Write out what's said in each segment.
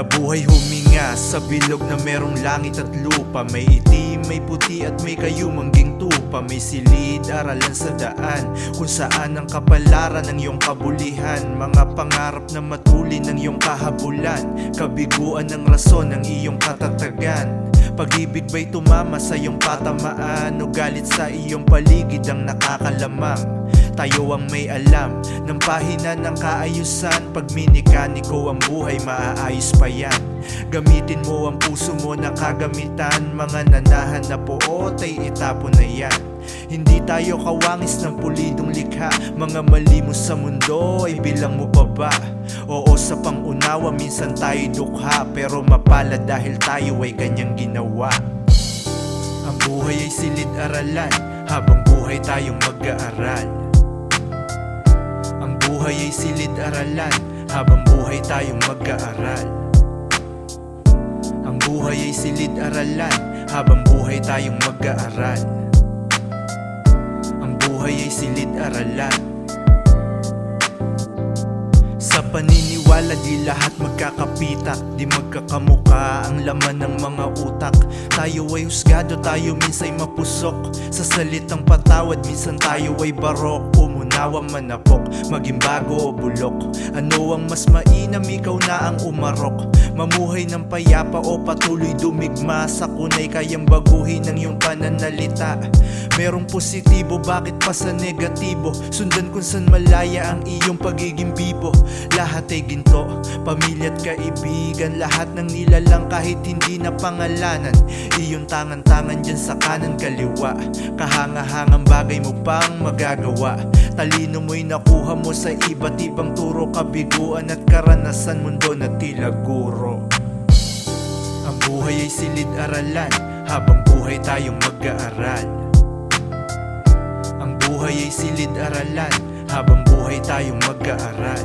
Nabuhay huminga sa bilog na merong langit at lupa. May itim, may puti at may kayumangging tupa. May silid, aralan sa daan kung saan ang kapalaran ng iyong kabulihan. Mga pangarap na matuli ng iyong kahabulan. Kabiguan ng rason ng iyong katatagan. Pag-ibig ba'y tumama sa iyong patamaan o galit sa iyong paligid ang nakakalamang? Tayo ang may alam ng pahina ng kaayusan. Pag minikaniko ang buhay, maaayos pa yan. Gamitin mo ang puso mo na kagamitan. Mga nanahan na poot ay itapon na yan. Hindi tayo kawangis ng pulidong likha. Mga mali mo sa mundo ay bilang mo pa ba? Oo, sa pangunawa minsan tayo dukha, pero mapala dahil tayo ay kanyang ginawa. Ang buhay ay silid-aralan habang buhay tayong mag-aaral. Ang buhay ay silid-aralan habang buhay tayong mag-aaral. Ang buhay ay silid-aralan habang buhay tayong mag-aaral. Ang buhay ay silid-aralan. Sa paniniwala di lahat magkakapitak, di magkakamuka ang laman ng mga utak. Tayo ay husgado, tayo minsa'y mapusok. Sa salitang patawad, minsan tayo ay barok. Umunawa manapok, maging bago o bulok. Ano ang mas mainam, ikaw na ang umarok. Mamuhay ng payapa o patuloy dumigma. Sa kunay kayang baguhin ng iyong pananalita. Merong positibo, bakit pa sa negatibo? Sundan kung saan malaya ang iyong pagiging bibo. Lahat ay ginto, pamilya at kaibigan. Lahat ng nilalang kahit hindi na pangalanan. Iyong tangan-tangan dyan sa kanan kaliwa. Kahanga-hangang bagay mo pang magagawa. Talino mo'y nakuha mo sa iba't ibang turo. Kabiguan at karanasan, mundo na tila guro. Ang buhay ay silid-aralan habang buhay tayong mag-aaral. Ang buhay ay silid-aralan habang buhay tayong mag-aaral.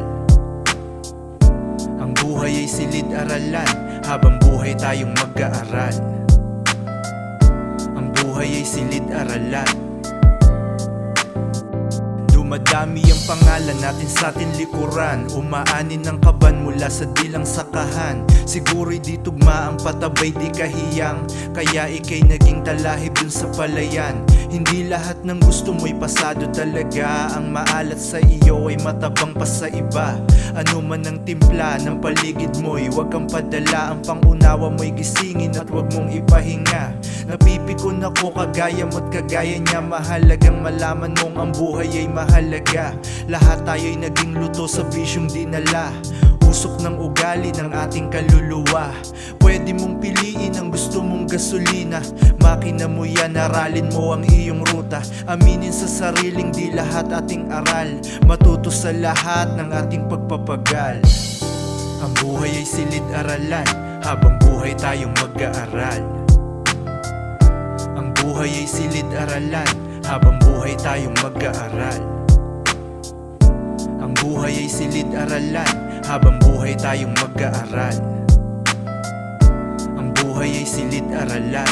Ang buhay ay silid-aralan habang buhay tayong mag-aaral. Ang buhay ay silid-aralan. Dumadami ang pangalan natin sa ating likuran. Umaanin ng kaban mula sa dilang sakahan. Siguro'y di tugma ang patabay, di kahiyang. Kaya ikay naging talahib dun sa palayan. Hindi lahat ng gusto mo'y pasado talaga. Ang maalat sa iyo ay matabang pa sa iba. Ano man ang timpla ng paligid mo'y huwag kang padala. Ang pangunawa mo'y gisingin at huwag mong ipahinga. Napipikon ako kagaya mo't kagaya niya. Mahalagang malaman mong ang buhay ay mahalaga. Lahat tayo'y naging luto sa bisyong dinala. Usok ng ugali ng ating kaluluwa. Pwede mong piliin ang gusto mong gasolina. Makina mo yan, aralin mo ang iyong ruta. Aminin sa sariling di lahat ating aral. Matuto sa lahat ng ating pagpapagal. Ang buhay ay silid-aralan habang buhay tayong mag-aaral. Ang buhay ay silid-aralan habang buhay tayong mag-aaral. Ang buhay ay silid-aralan habang buhay tayong mag-aaral. Ang buhay ay silid-aralan.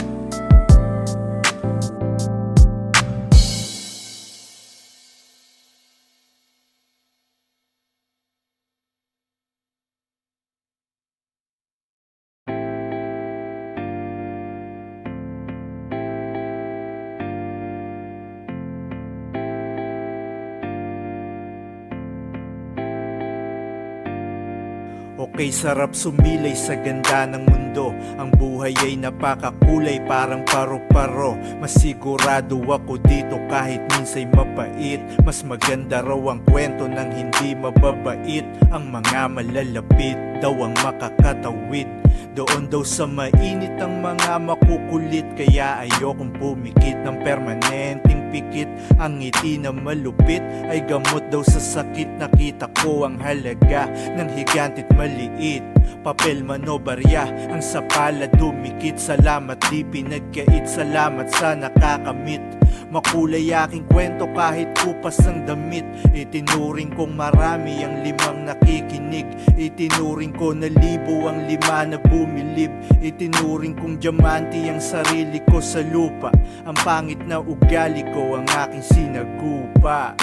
Okay, sarap sumilay sa ganda ng mundo. Ang buhay ay napakakulay, parang paro-paro. Masigurado ako dito kahit minsa'y mapait. Mas maganda raw ang kwento ng hindi mababait. Ang mga malalapit daw ang makakatawid. Doon daw sa mainit ang mga makukulit. Kaya ayokong pumikit ng permanenteng pikit. Ang ngiti na malupit ay gamot daw sa sakit. Nakita ko ang halaga ng higanti't maliit. Papel man o barya, ang sapala dumikit. Salamat di pinagkait, salamat sa nakakamit. Makulay aking kwento kahit kupas ang damit. Itinuring kong marami ang limang nakikinig. Itinuring ko na libo ang lima na bumilib. Itinuring kong diamante ang sarili ko sa lupa. Ang pangit na ugali ko ang aking sinagupa.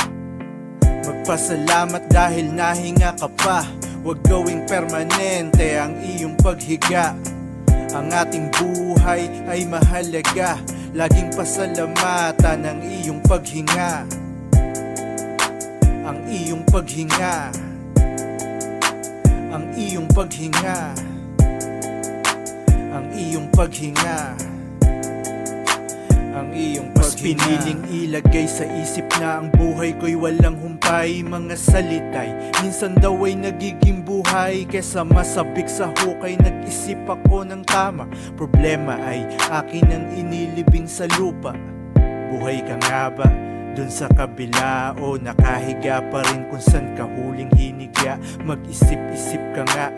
Magpasalamat dahil nahinga ka pa. Huwag gawing permanente ang iyong paghiga. Ang ating buhay ay mahalaga, laging pasalamatan ang iyong paghinga. Ang iyong paghinga. Ang iyong paghinga. Ang iyong paghinga. Ang iyong paghinga. Mas piniling ilagay sa isip na ang buhay ko'y walang humpay. Mga salitay minsan daw ay nagiging buhay, kesa masabik sa hukay nag-isip ako ng tama. Problema ay akin ang inilibing sa lupa. Buhay ka nga ba dun sa kabila, o nakahiga pa rin kung san ka huling hiniga? Mag-isip-isip ka nga,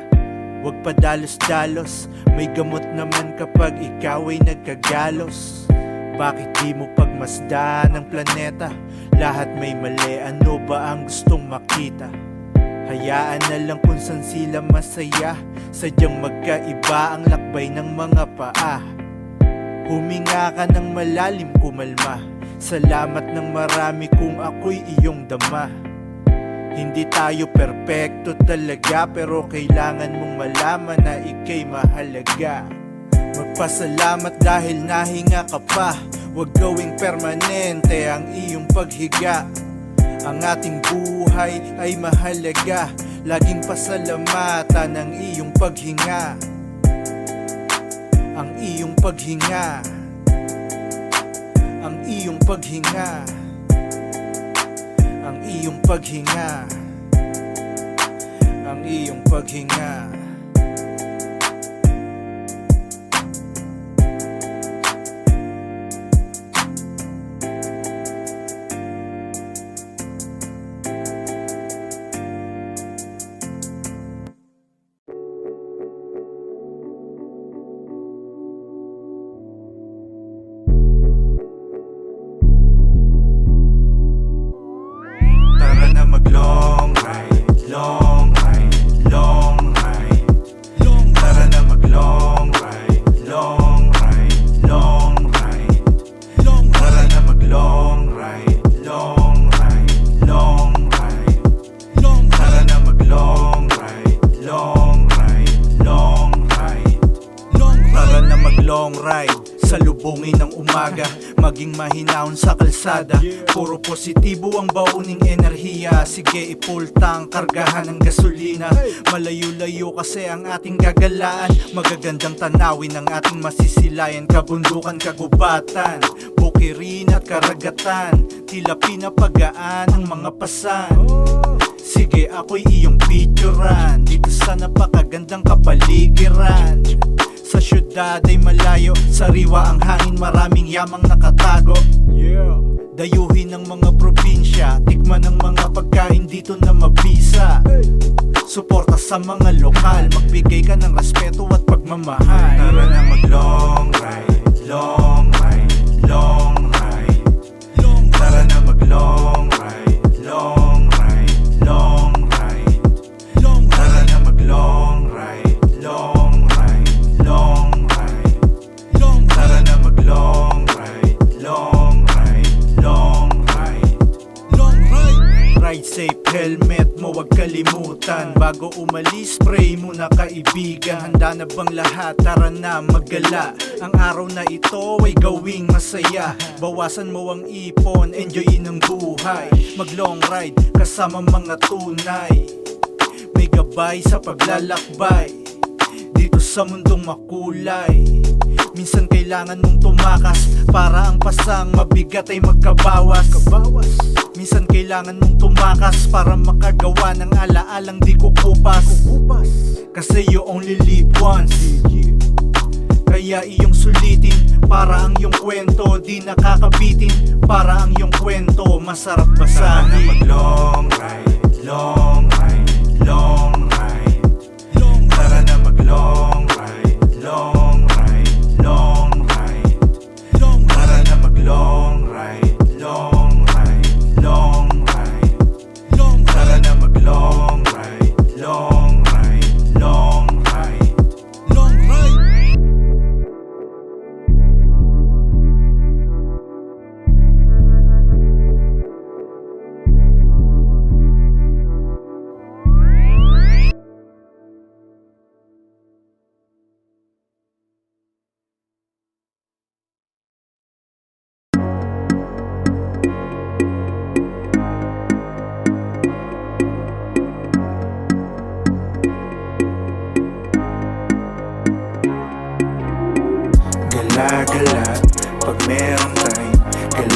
huwag pa dalos-dalos. May gamot naman kapag ikaw ay nagkagalos. Bakit di mo pagmasdan ang planeta? Lahat may mali, ano ba ang gustong makita? Hayaan na lang kung saan sila masaya. Sadyang magkaiba ang lakbay ng mga paa. Huminga ka ng malalim, kumalma. Salamat ng marami kung ako'y iyong dama. Hindi tayo perpekto talaga, pero kailangan mong malaman na ika'y mahalaga. Magpasalamat dahil nahinga ka pa. Huwag gawing permanente ang iyong paghiga. Ang ating buhay ay mahalaga, laging pasalamatan ang iyong paghinga. Ang iyong paghinga. Ang iyong paghinga. Ang iyong paghinga. Ang iyong paghinga. Tara na mag-long ride, long ride, long ride. Tara na mag-long ride, long ride, long ride. Tara na mag-long ride, long ride, long ride. Tara na mag-long ride, long ride, long ride. Tara na mag-long ride sa lubungin ng umaga, maging mahinahon sa kalsada. Puro positibo ang bauning enerhiya. Sige, i-full tank, kargahan ng gasolina. Malayo-layo kasi ang ating gagalaan. Magagandang tanawin ang ating masisilayan. Kabundukan, kagubatan, bukirin at karagatan. Tila pinapagaan ang mga pasan. Sige, ako'y iyong picturean dito sa napakagandang kapaligiran. Sa syudad ay malayo, sariwa ang hangin, maraming yamang nakatago. Dayuhin ng mga probinsya, tikman ng mga pagkain dito na mabisa. Suporta sa mga lokal, magbigay ka ng respeto at pagmamahal. Tara na mag-long ride, long ride, long ride. Tara na mag-long ride, long ride, long ride. Tara na mag-long ride, long ride, long ride. Tara na mag-long ride, long ride, long ride. Ride safe, helmet mo wag kalimutan. Bago umalis, pray muna kaibigan. Handa na bang lahat? Tara na maggala. Ang araw na ito ay gawing masaya. Bawasan mo ang ipon, enjoyin ang buhay. Mag long ride kasama mga tunay. May gabay sa paglalakbay dito sa mundong makulay. Minsan kailangan mong tumakas para ang pasang mabigat ay magkabawas. Minsan kailangan mong tumakas para makagawa ng alaalang di kukupas. Kasi you only live once, kaya iyong sulitin para ang iyong kwento di nakakabitin. Para ang iyong kwento masarap basahin. Tara na mag-long ride, long ride, long ride. Tara na mag-long ride, long ride, long ride. Tara na mag-long ride, long ride, long ride. Tara na mag-long ride, long ride, long ride.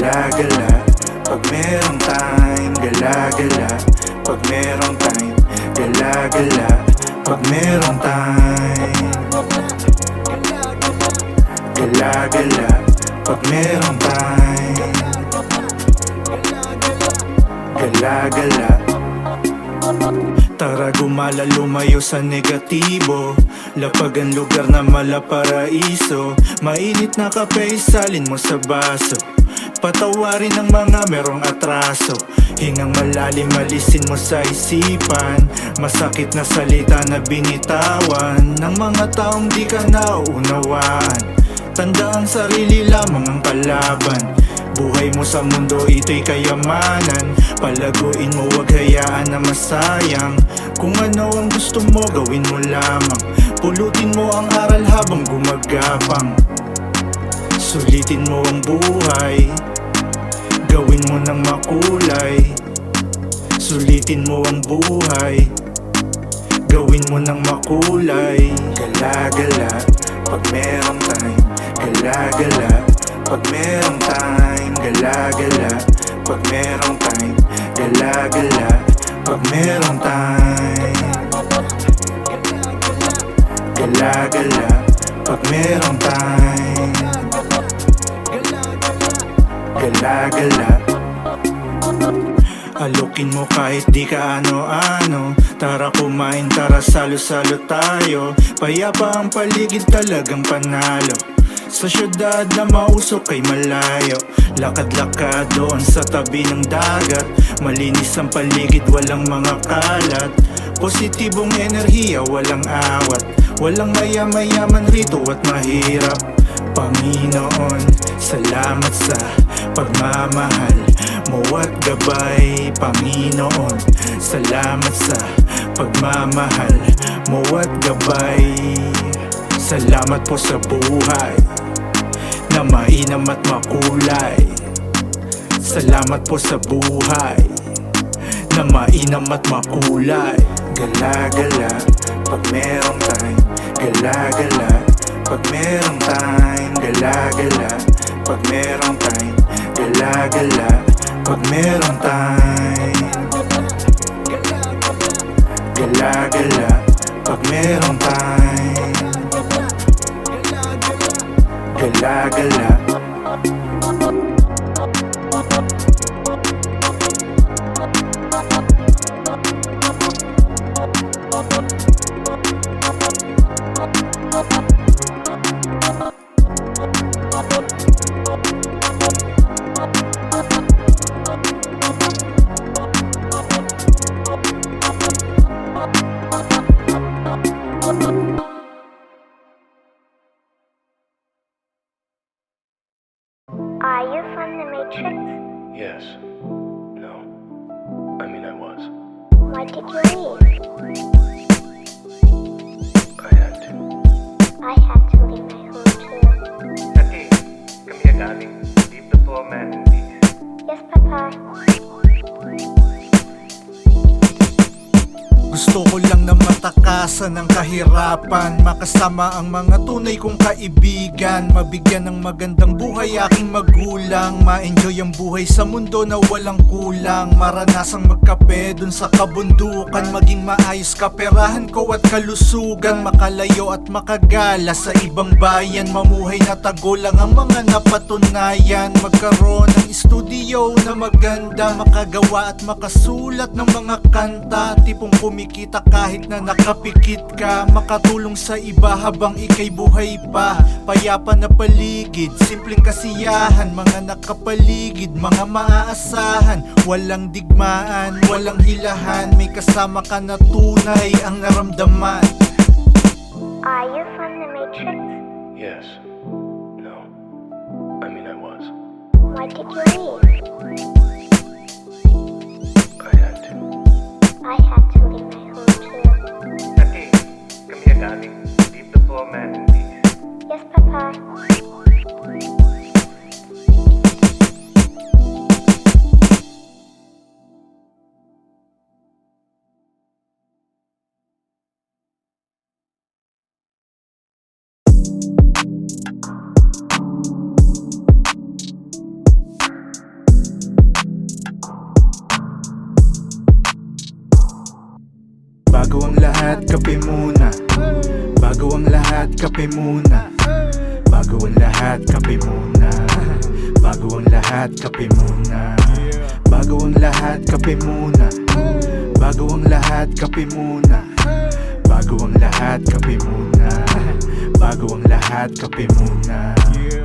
Gala-gala pag merong time. Gala-gala pag merong time. Gala-gala pag merong time. Gala-gala pag merong time. Gala-gala. Tara gumala, lumayo sa negatibo. Lapag ang lugar na malaparaiso. Mainit na kape, isalin mo sa baso. Patawarin ang mga merong atraso. Hingang malalim, alisin mo sa isipan. Masakit na salita na binitawan ng mga taong di ka nauunawaan. Tanda ang sarili lamang ang kalaban. Buhay mo sa mundo, ito'y kayamanan. Palaguin mo, wag hayaan na masayang. Kung ano ang gusto mo, gawin mo lamang. Pulutin mo ang aral habang gumagapang. Sulitin mo ang buhay, gawin mo ng makulay. Sulitin mo ang buhay, gawin mo ng makulay. Gala-gala pag merong time. Gala-gala pag merong time. Gala-gala pag merong time. Gala-gala pag merong time. Gala-gala pag merong time. Gala-gala. Alukin mo kahit di ka ano-ano. Tara kumain, tara salo-salo tayo. Payapa ang paligid, talagang panalo. Sa syudad na mausok ay malayo. Lakad-lakad doon sa tabi ng dagat. Malinis ang paligid, walang mga kalat. Positibong enerhiya, walang awat. Walang mayaman rito at mahirap. Panginoon, salamat sa pagmamahal mo at gabay. Panginoon, salamat sa pagmamahal mo at gabay. Salamat po sa buhay na mainam at makulay. Salamat po sa buhay na mainam at makulay. Gala-gala pag merong time. Gala-gala pag merong time. Gala-gala pag merong time. Gala-gala pag merong time. Gala-gala pag merong time. Gala-gala. Are you from the Matrix? Yes. No. I mean, I was. Why did you leave? I had to. I had to leave my home too. Tati, come here, darling. Leave the poor man in peace. Yes, Papa. Gusto ko lang na matakasan ng kahirapan. Makasama ang mga tunay kong kaibigan. Mabigyan ng magandang buhay aking magulang. Ma-enjoy ang buhay sa mundo na walang kulang. Maranasang magkape dun sa kabundukan. Maging maayos kaperahan ko at kalusugan. Makalayo at makagala sa ibang bayan. Mamuhay na tagulang ang mga napatunayan. Magkaroon ng studio na maganda. Makagawa at makasulat ng mga kanta. Tipong kumikita kahit na nakapikit ka. Makatulong sa iba habang ika'y buhay pa. Payapa na paligid, simpleng kasiyahan. Mga nakapaligid, mga maaasahan. Walang digmaan, walang hilahan. May kasama ka na tunay ang naramdaman. Are you from the Matrix? Yes. No. I mean, I was. Why did you leave? I had to. I had to leave my home too. Tati, come here, darling. Leave the poor man in peace. Yes, Papa. Bago ang lahat, kape muna. Bago ang lahat, kape muna. Bago ang lahat, kape muna. Bago ang lahat, kape muna. Bago ang lahat, kape muna. Bago ang lahat, kape muna. Bago ang lahat, kape muna. Bago ang lahat, kape muna.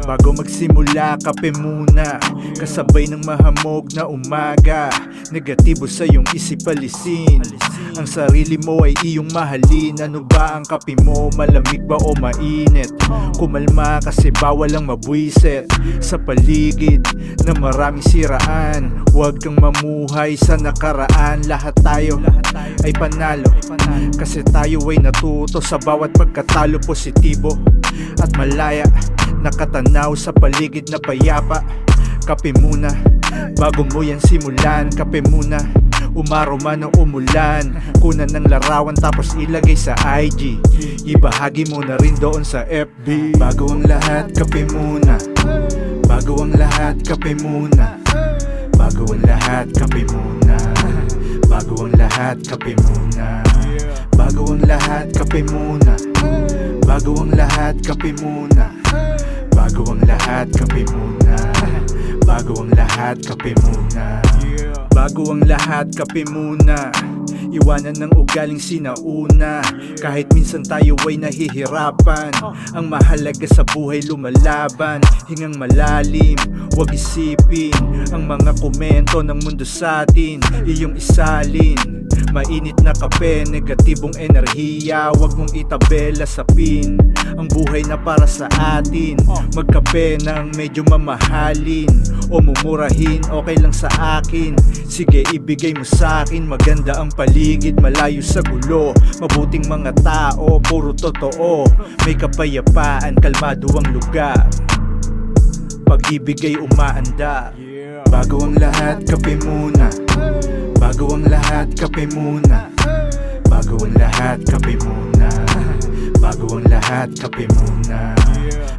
Bago magsimula, kape muna. Kasabay ng mahamog na umaga. Negatibo sa iyong isip alisin. Ang sarili mo ay iyong mahalin. Ano ba ang kape mo? Malamig ba o mainit? Kumalma kasi bawal ang mabwisit sa paligid na maraming siraan. Huwag kang mamuhay sa nakaraan. Lahat tayo ay panalo kasi tayo ay natuto sa bawat pagkatalo. Positibo at malaya, nakatanaw sa paligid na payapa. Kape muna, bago mo yan simulan. Kape muna, umaraw man o umulan. Kunan ng larawan tapos ilagay sa IG. Ibahagi mo na rin doon sa FB. Bago ang lahat, kape muna. Bago ang lahat, kape muna. Bago ang lahat, kape muna. Bago ang lahat, kape muna. Bago ang lahat, kape muna. Bago ang lahat, kape muna. Bago ang lahat, kape muna. Bago ang lahat, kape muna. Bago ang lahat, kape muna. Iwanan ng ugaling sinauna. Kahit minsan tayo ay nahihirapan, ang mahalaga sa buhay lumalaban. Hingang malalim, huwag isipin ang mga komento ng mundo sa atin. Iyong isalin, mainit na kape, negatibong enerhiya, huwag mong itabela sa pin. Ang buhay na para sa atin, magkape ng medyo mamahalin o mumurahin, okay lang sa akin. Sige, ibigay mo sa akin. Maganda ang paligid, malayo sa gulo. Mabuting mga tao, puro totoo. May kapayapaan, kalmado ang lugar. Pag-ibig ay umaanda. Bago ang lahat, kape muna. Bago ang lahat, kape muna. Bago ang lahat, kape muna. Bago ang lahat, kape muna.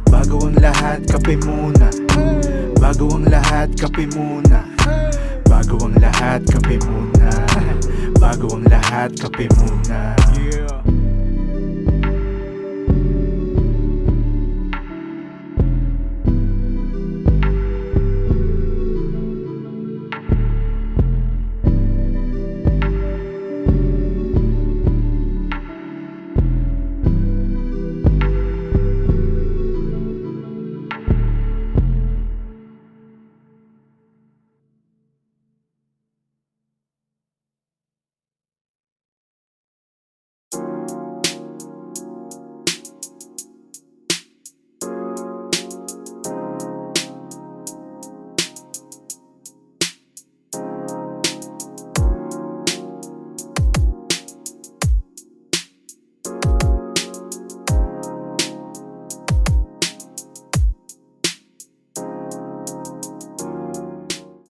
Bago ang lahat, kape muna. Bago ang lahat, kape muna. Bago ang lahat, kape muna. Bago ang lahat, kape muna.